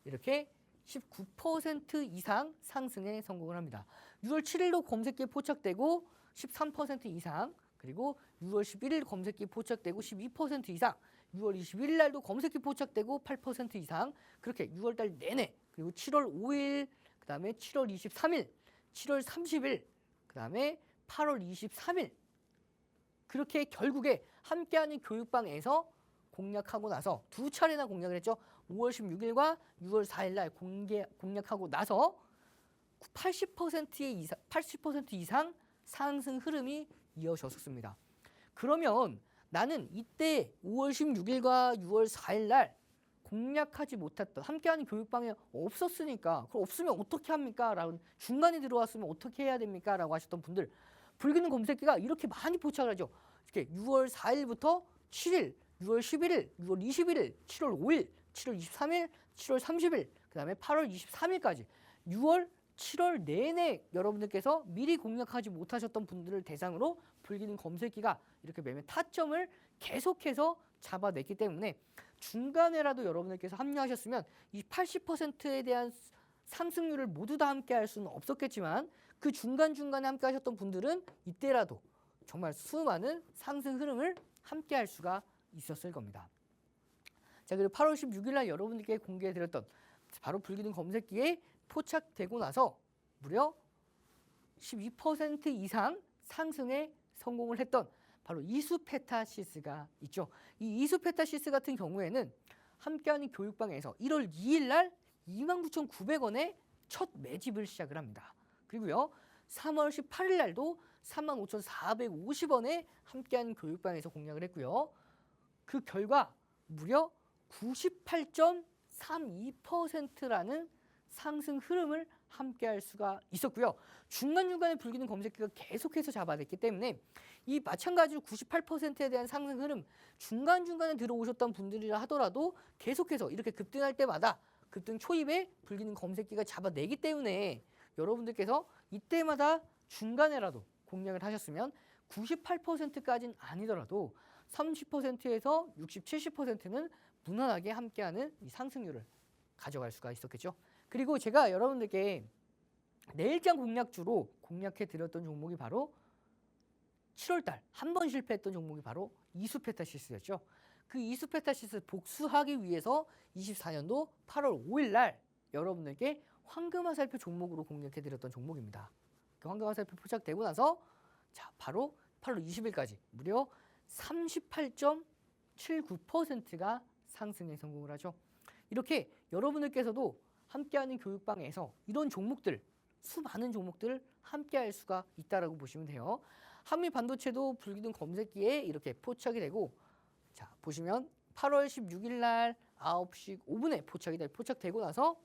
이렇게 19% 이상 상승에 성공을 합니다. 6월 7일도 검색기에 포착되고 13% 이상 그리고 6월 11일 검색기에 포착되고 12% 이상 6월 21일 날도 검색기 포착되고 8% 이상 그렇게 6월 달 내내 그리고 7월 5일 그 다음에 7월 23일 7월 30일 그 다음에 8월 23일 그렇게 결국에 함께하는 교육방에서 공략하고 나서 두 차례나 공략을 했죠. 5월 16일과 6월 4일 날 공략하고 나서 80% 이상 상승 흐름이 이어졌었습니다. 그러면 나는 이때 5월 16일과 6월 4일 날 공략하지 못했던 함께하는 교육방에 없었으니까 그럼 없으면 어떻게 합니까? 라고 중간에 들어왔으면 어떻게 해야 됩니까? 라고 하셨던 분들 불기둥 검색기가 이렇게 많이 포착을 하죠. 이렇게 6월 4일부터 7일 6월 11일, 6월 21일, 7월 5일, 7월 23일, 7월 30일, 그 다음에 8월 23일까지 6월, 7월 내내 여러분들께서 미리 공략하지 못하셨던 분들을 대상으로 불기둥 검색기가 이렇게 매매 타점을 계속해서 잡아냈기 때문에 중간에라도 여러분들께서 합류하셨으면 이 80%에 대한 상승률을 모두 다 함께 할 수는 없었겠지만 그 중간중간에 함께 하셨던 분들은 이때라도 정말 수많은 상승 흐름을 함께 할 수가 있었을 겁니다. 자, 그리고 8월 16일 날 여러분들께 공개해드렸던 바로 불기둥 검색기에 포착되고 나서 무려 12% 이상 상승에 성공을 했던 바로 이수페타시스가 있죠. 이 이수페타시스 같은 경우에는 함께하는 교육방에서 1월 2일 날 29,900원에 첫 매집을 시작을 합니다. 그리고요. 3월 18일 날도 35,450원에 함께하는 교육방에서 공략을 했고요. 그 결과 무려 98.32%라는 상승 흐름을 함께할 수가 있었고요. 중간중간에 불기는 검색기가 계속해서 잡아냈기 때문에 이 마찬가지로 98%에 대한 상승 흐름 중간중간에 들어오셨던 분들이라 하더라도 계속해서 이렇게 급등할 때마다 급등 초입에 불기는 검색기가 잡아내기 때문에 여러분들께서 이때마다 중간에라도 공략을 하셨으면 98%까지는 아니더라도 30%에서 60, 70%는 무난하게 함께하는 이 상승률을 가져갈 수가 있었겠죠. 그리고 제가 여러분들께 내일장 공략주로 공략해 드렸던 종목이 바로 7월달 한 번 실패했던 종목이 바로 이수페타시스였죠. 그 이수페타시스 복수하기 위해서 24년도 8월 5일 날 여러분들께 황금화살표 종목으로 공략해 드렸던 종목입니다. 그 황금화살표 포착되고 나서 자 바로 8월 20일까지 무려 38.79%가 상승에 성공을 하죠. 이렇게 여러분들께서도 함께하는 교육방에서 이런 종목들, 수많은 종목들을 함께할 수가 있다라고 보시면 돼요. 한미반도체도 불기둥 검색기에 이렇게 포착이 되고 자 보시면 8월 16일 날 9시 5분에 포착되고 나서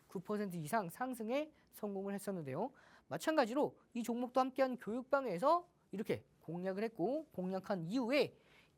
9% 이상 상승에 성공을 했었는데요. 마찬가지로 이 종목도 함께하는 교육방에서 이렇게 공략을 했고 공략한 이후에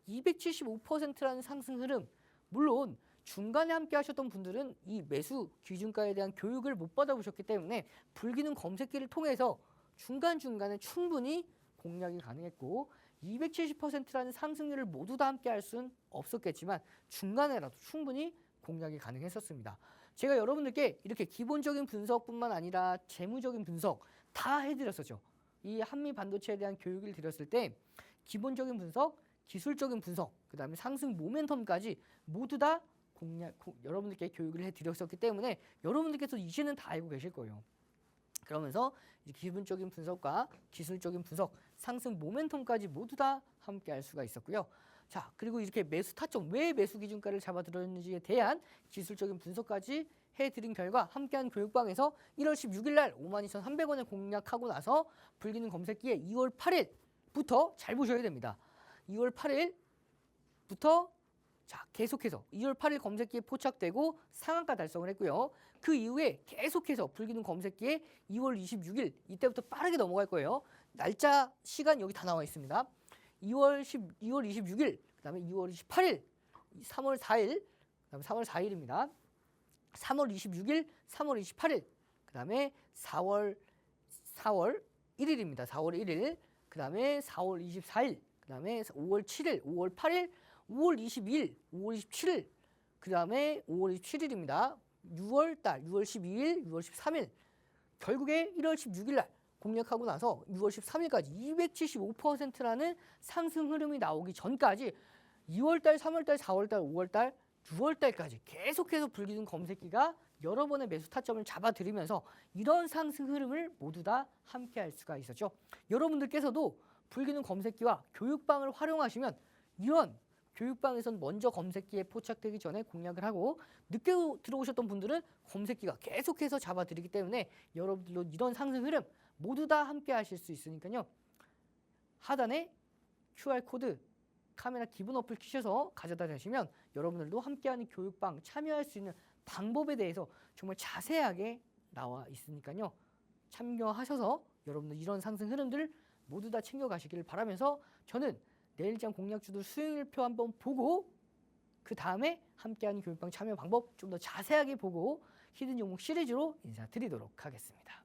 275%라는 상승 흐름 물론 중간에 함께 하셨던 분들은 이 매수 기준가에 대한 교육을 못 받아보셨기 때문에 불기능 검색기를 통해서 중간중간에 충분히 공략이 가능했고 270%라는 상승률을 모두 다 함께 할 수는 없었겠지만 중간에라도 충분히 공략이 가능했었습니다. 제가 여러분들께 이렇게 기본적인 분석뿐만 아니라 재무적인 분석 다 해드렸었죠. 이 한미반도체에 대한 교육을 드렸을 때 기본적인 분석, 기술적인 분석, 그 다음에 상승 모멘텀까지 모두 다 여러분들께 교육을 해드렸었기 때문에 여러분들께서 이제는 다 알고 계실 거예요. 그러면서 기본적인 분석과 기술적인 분석, 상승 모멘텀까지 모두 다 함께 할 수가 있었고요. 자, 그리고 이렇게 매수 타점, 왜 매수 기준가를 잡아들었는지에 대한 기술적인 분석까지 해드린 결과 함께한 교육방에서 1월 16일 날 52,300원에 공략하고 나서 불기능 검색기에 2월 8일부터 잘 보셔야 됩니다. 2월 8일부터 자 계속해서 2월 8일 검색기에 포착되고 상한가 달성을 했고요. 그 이후에 계속해서 불기능 검색기에 2월 26일 이때부터 빠르게 넘어갈 거예요. 날짜 시간 여기 다 나와 있습니다. 2월 26일 그다음에 2월 28일 3월 4일 그다음에 3월 4일입니다. 3월 26일 3월 28일 그다음에 4월 1일입니다. 4월 1일 그다음에 4월 24일 그다음에 5월 7일 5월 8일 5월 22일 5월 27일 그다음에 5월 27일입니다. 6월달 6월 12일 6월 13일 결국에 1월 16일 날 공략하고 나서 6월 13일까지 275%라는 상승 흐름이 나오기 전까지 2월달 3월달 4월달 5월달 6월달까지 계속해서 불기둥 검색기가 여러 번의 매수 타점을 잡아들이면서 이런 상승 흐름을 모두 다 함께 할 수가 있었죠. 여러분들께서도 불기둥 검색기와 교육방을 활용하시면 이런 교육방에선 먼저 검색기에 포착되기 전에 공략을 하고 늦게 들어오셨던 분들은 검색기가 계속해서 잡아드리기 때문에 여러분들도 이런 상승 흐름 모두 다 함께 하실 수 있으니까요. 하단에 QR코드 카메라 기본 어플 키셔서 가져다 대시면 여러분들도 함께하는 교육방 참여할 수 있는 방법에 대해서 정말 자세하게 나와 있으니까요. 참여하셔서 여러분들 이런 상승 흐름들 모두 다 챙겨가시길 바라면서 저는 내일장 공략주들 수익률표 한번 보고 그 다음에 함께하는 교육방 참여 방법 좀 더 자세하게 보고 히든 종목 시리즈로 인사드리도록 하겠습니다.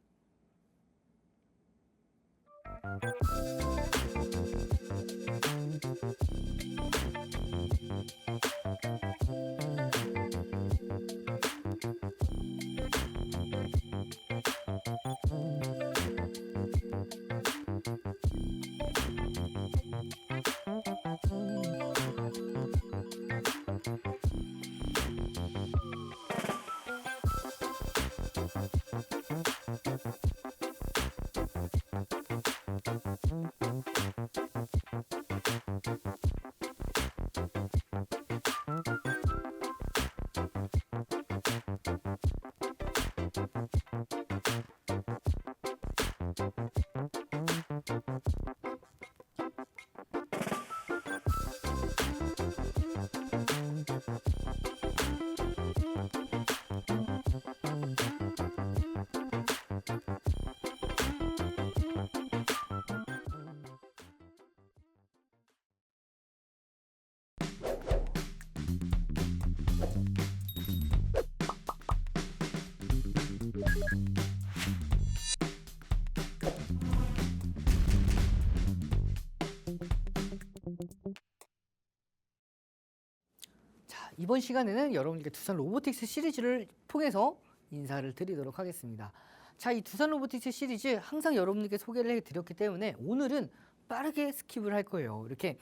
이번 시간에는 여러분들께 두산 로보틱스 시리즈를 통해서 인사를 드리도록 하겠습니다. 자, 이 두산 로보틱스 시리즈 항상 여러분들께 소개를 해드렸기 때문에 오늘은 빠르게 스킵을 할 거예요. 이렇게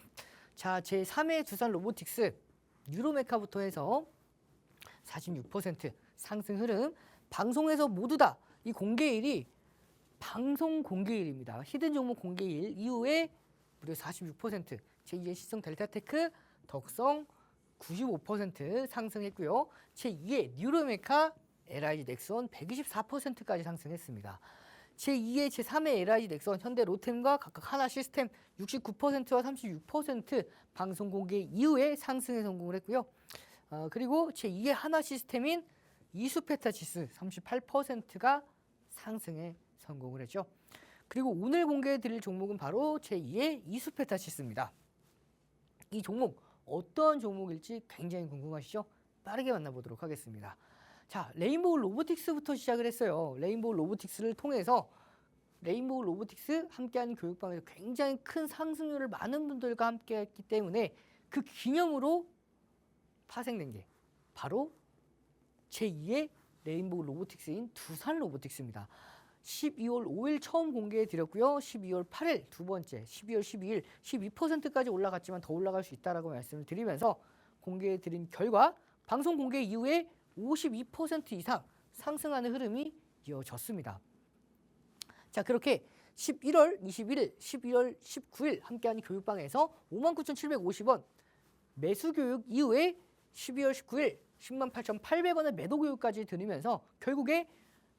자, 제3회 두산 로보틱스 뉴로메카부터 해서 46% 상승 흐름, 방송에서 모두 다 이 공개일이 방송 공개일입니다. 히든 종목 공개일 이후에 무려 46%, 제2의 시성 델타테크, 덕성 95% 상승했고요. 제2의 뉴로메카, LIG 넥스원 124%까지 상승했습니다. 제2의 제3의 LIG 넥스원, 현대 로템과 각각 하나 시스템 69%와 36% 방송 공개 이후에 상승에 성공을 했고요. 그리고 제2의 하나 시스템인 이수페타 지수 38%가 상승에 성공을 했죠. 그리고 오늘 공개해 드릴 종목은 바로 제2의 이수페타 지수입니다. 이 종목 어떤 종목일지 굉장히 궁금하시죠? 빠르게 만나보도록 하겠습니다. 자, 레인보우 로보틱스부터 시작을 했어요. 레인보우 로보틱스를 통해서 레인보우 로보틱스 함께하는 교육방에서 굉장히 큰 상승률을 많은 분들과 함께했기 때문에 그 기념으로 파생된 게 바로 제2의 레인보우 로보틱스인 두산 로보틱스입니다. 12월 5일 처음 공개해 드렸고요. 12월 8일 두 번째, 12월 12일 12%까지 올라갔지만 더 올라갈 수 있다라고 말씀을 드리면서 공개해 드린 결과 방송 공개 이후에 52% 이상 상승하는 흐름이 이어졌습니다. 자, 그렇게 11월 21일, 12월 19일 함께하는 교육방에서 59,750원 매수 교육 이후에 12월 19일 108,800원의 매도 교육까지 드리면서 결국에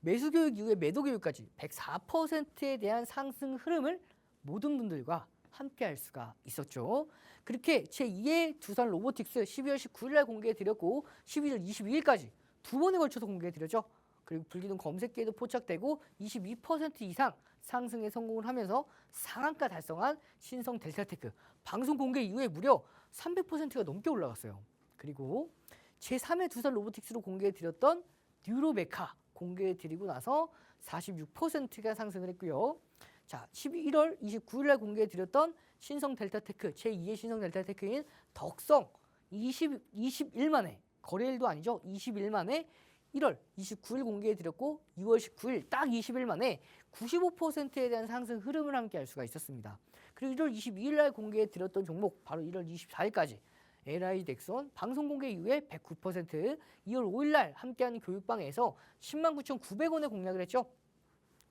매수 교육 이후에 매도 교육까지 104%에 대한 상승 흐름을 모든 분들과 함께 할 수가 있었죠. 그렇게 제2의 두산 로보틱스 12월 19일 날 공개해 드렸고 11월 22일까지 두 번에 걸쳐서 공개해 드렸죠. 그리고 불기둥 검색기에도 포착되고 22% 이상 상승에 성공을 하면서 상한가 달성한 신성 델타테크 방송 공개 이후에 무려 300%가 넘게 올라갔어요. 그리고 제3회 두산 로보틱스로 공개해 드렸던 뉴로메카 공개해 드리고 나서 46%가 상승을 했고요. 자, 11월 29일 날 공개해 드렸던 신성 델타테크 제2의 신성 델타테크인 덕성 20일 만에 거래일도 아니죠. 20일 만에 1월 29일 공개해 드렸고 6월 19일 딱 20일 만에 95%에 대한 상승 흐름을 함께 할 수가 있었습니다. 그리고 1월 22일 날 공개해 드렸던 종목 바로 1월 24일까지 LIG 넥스원 방송 공개 이후에 109%, 2월 5일 날 함께하는 교육방에서 109,900원에 공략을 했죠.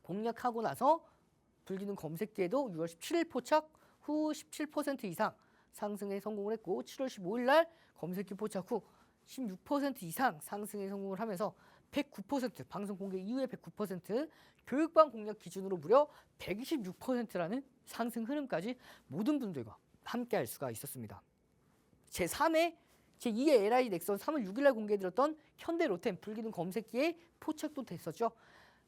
공략하고 나서 불기둥 검색기에도 6월 17일 포착 후 17% 이상 상승에 성공을 했고 7월 15일 날 검색기 포착 후 16% 이상 상승에 성공을 하면서 109% 방송 공개 이후에 109% 교육방 공략 기준으로 무려 126%라는 상승 흐름까지 모든 분들과 함께 할 수가 있었습니다. 제3회 제2의 LIG 넥스원 3월 6일 날 공개해드렸던 현대 로템 불기둥 검색기에 포착도 됐었죠.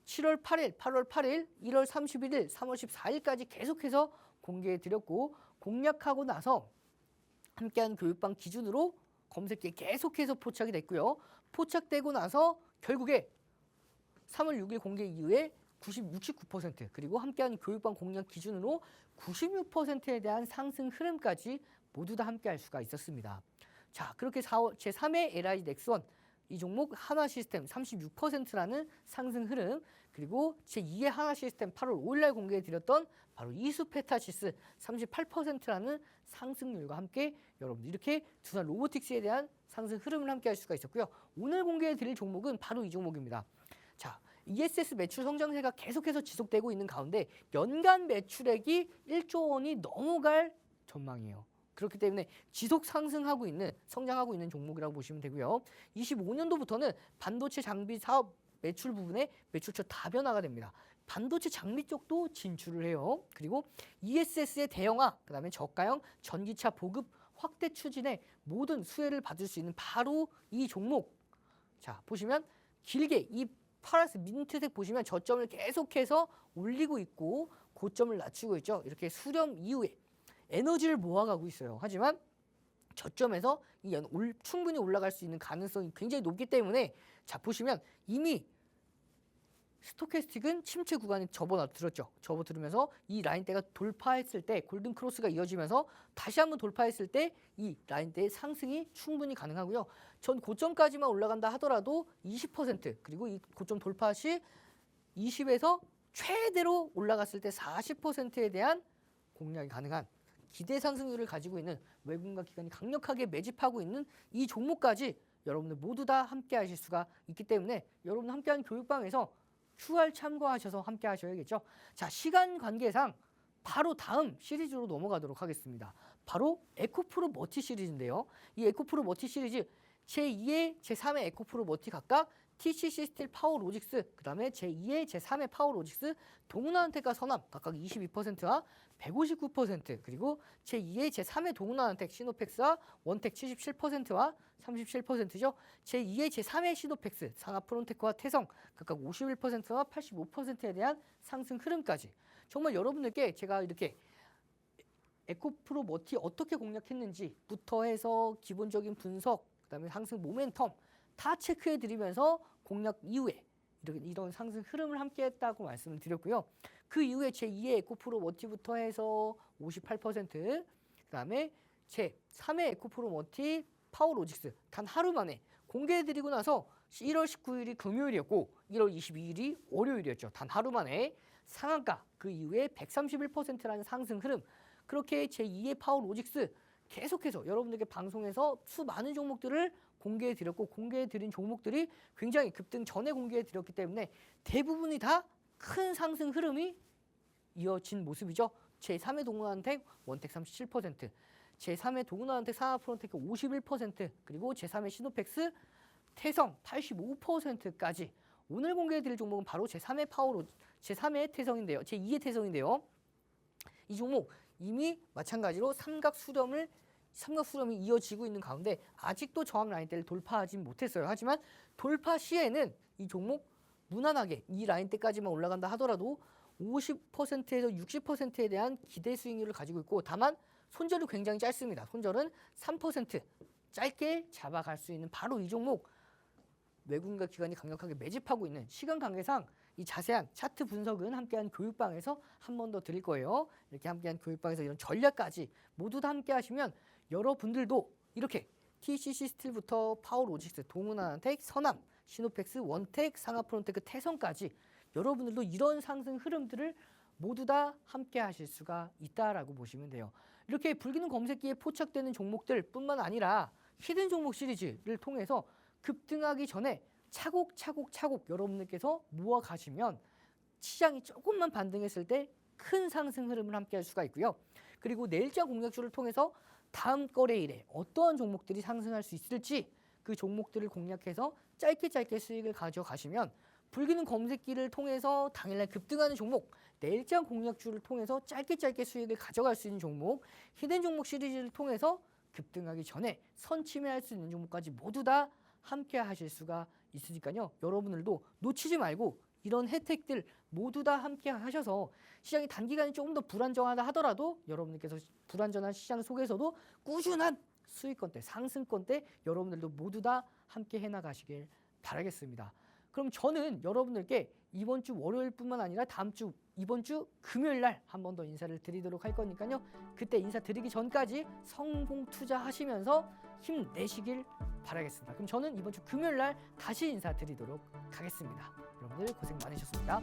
7월 8일, 8월 8일, 1월 31일, 3월 14일까지 계속해서 공개해드렸고 공략하고 나서 함께한 교육방 기준으로 검색기에 계속해서 포착이 됐고요. 포착되고 나서 결국에 3월 6일 공개 이후에 69% 그리고 함께하는 교육방 공략 기준으로 96%에 대한 상승 흐름까지 모두 다 함께 할 수가 있었습니다. 자, 그렇게 제3회 LIG 넥스원 이 종목 하나 시스템 36%라는 상승 흐름 그리고 제2의 하나 시스템 8월 5일 날 공개해 드렸던 바로 이수페타시스 38%라는 상승률과 함께 여러분들 이렇게 두산 로보틱스에 대한 상승 흐름을 함께 할 수가 있었고요. 오늘 공개해 드릴 종목은 바로 이 종목입니다. 자, ESS 매출 성장세가 계속해서 지속되고 있는 가운데 연간 매출액이 1조 원이 넘어갈 전망이에요. 그렇기 때문에 지속 상승하고 있는 성장하고 있는 종목이라고 보시면 되고요. 25년도부터는 반도체 장비 사업 매출 부분에 매출처 다변화가 됩니다. 반도체 장비 쪽도 진출을 해요. 그리고 ESS의 대형화, 그다음에 저가형 전기차 보급 확대 추진에 모든 수혜를 받을 수 있는 바로 이 종목. 자, 보시면 길게 이 파란색 민트색 보시면 저점을 계속해서 올리고 있고 고점을 낮추고 있죠. 이렇게 수렴 이후에 에너지를 모아가고 있어요. 하지만 저점에서 충분히 올라갈 수 있는 가능성이 굉장히 높기 때문에 자 보시면 이미 스토캐스틱은 침체 구간에 접어들었죠. 접어들으면서 이 라인대가 돌파했을 때 골든 크로스가 이어지면서 다시 한번 돌파했을 때 이 라인대의 상승이 충분히 가능하고요. 전 고점까지만 올라간다 하더라도 20% 그리고 이 고점 돌파 시 20에서 최대로 올라갔을 때 40%에 대한 공략이 가능한 기대 상승률을 가지고 있는 외국인과 기관이 강력하게 매집하고 있는 이 종목까지 여러분들 모두 다 함께 하실 수가 있기 때문에 여러분 함께하는 교육방에서 QR 참고하셔서 함께 하셔야겠죠. 자, 시간 관계상 바로 다음 시리즈로 넘어가도록 하겠습니다. 바로 에코프로 머티 시리즈인데요. 이 에코프로 머티 시리즈 제2의 제3의 에코프로 머티 각각 TCC 스틸 파워로직스, 그 다음에 제2의 제3의 파워로직스 동훈아은텍과 선암 각각 22%와 159%, 그리고 제2의 제3의 동훈아은텍 시노펙스와 원텍 77%와 37%죠. 제2의 제3의 시노펙스 상하프론테크와 태성 각각 51%와 85%에 대한 상승 흐름까지 정말 여러분들께 제가 이렇게 에코프로 머티 어떻게 공략했는지부터 해서 기본적인 분석, 그 다음에 상승 모멘텀 다 체크해 드리면서 공략 이후에 이런 상승 흐름을 함께 했다고 말씀을 드렸고요. 그 이후에 제2의 에코프로 머티부터 해서 58%, 그 다음에 제3의 에코프로 머티 파워로직스 단 하루 만에 공개해 드리고 나서 1월 19일이 금요일이었고 1월 22일이 월요일이었죠. 단 하루 만에 상한가, 그 이후에 131%라는 상승 흐름, 그렇게 제2의 파워로직스 계속해서 여러분들께 방송에서 수많은 종목들을 공개해 드렸고 공개해 드린 종목들이 굉장히 급등 전에 공개해 드렸기 때문에 대부분이 다 큰 상승 흐름이 이어진 모습이죠. 제3의 동훈아은텍 원텍 37%, 제3의 동훈아은텍 상하프론테크 51%, 그리고 제3의 시노펙스 태성 85%까지 오늘 공개해 드릴 종목은 바로 제3의 태성인데요. 제2의 태성인데요. 이 종목 이미 마찬가지로 삼각 수렴이 이어지고 있는 가운데 아직도 저항 라인대를 돌파하지 못했어요. 하지만 돌파 시에는 이 종목 무난하게 이 라인대까지만 올라간다 하더라도 50%에서 60%에 대한 기대 수익률을 가지고 있고, 다만 손절이 굉장히 짧습니다. 손절은 3% 짧게 잡아갈 수 있는 바로 이 종목, 외국인과 기관이 강력하게 매집하고 있는 시간 관계상 이 자세한 차트 분석은 함께한 교육방에서 한 번 더 드릴 거예요. 이렇게 함께한 교육방에서 이런 전략까지 모두 다 함께 하시면 여러분들도 이렇게 TCC 스틸부터 파워로직스, 동훈아은텍, 선암, 시노펙스, 원텍, 상하프론테크, 태성까지 여러분들도 이런 상승 흐름들을 모두 다 함께 하실 수가 있다라고 보시면 돼요. 이렇게 불기능 검색기에 포착되는 종목들 뿐만 아니라 히든 종목 시리즈를 통해서 급등하기 전에 차곡차곡 여러분들께서 모아 가시면 시장이 조금만 반등했을 때 큰 상승 흐름을 함께 할 수가 있고요. 그리고 내일장 공략주를 통해서 다음 거래일에 어떠한 종목들이 상승할 수 있을지 그 종목들을 공략해서 짧게 수익을 가져가시면 불기능 검색기를 통해서 당일날 급등하는 종목, 내일장 공략주를 통해서 짧게 수익을 가져갈 수 있는 종목, 히든 종목 시리즈를 통해서 급등하기 전에 선침해할 수 있는 종목까지 모두 다 함께 하실 수가 있으니까요. 여러분들도 놓치지 말고 이런 혜택들 모두 다 함께 하셔서 시장이 단기간에 조금 더 불안정하다 하더라도 여러분들께서 불안정한 시장 속에서도 꾸준한 수익권대, 상승권대 여러분들도 모두 다 함께 해나가시길 바라겠습니다. 그럼 저는 여러분들께 이번 주 월요일뿐만 아니라 다음 주 이번 주 금요일 날 한 번 더 인사를 드리도록 할 거니까요. 그때 인사 드리기 전까지 성공 투자하시면서 힘내시길 바라겠습니다. 그럼 저는 이번 주 금요일 날 다시 인사드리도록 하겠습니다. 여러분들 고생 많으셨습니다.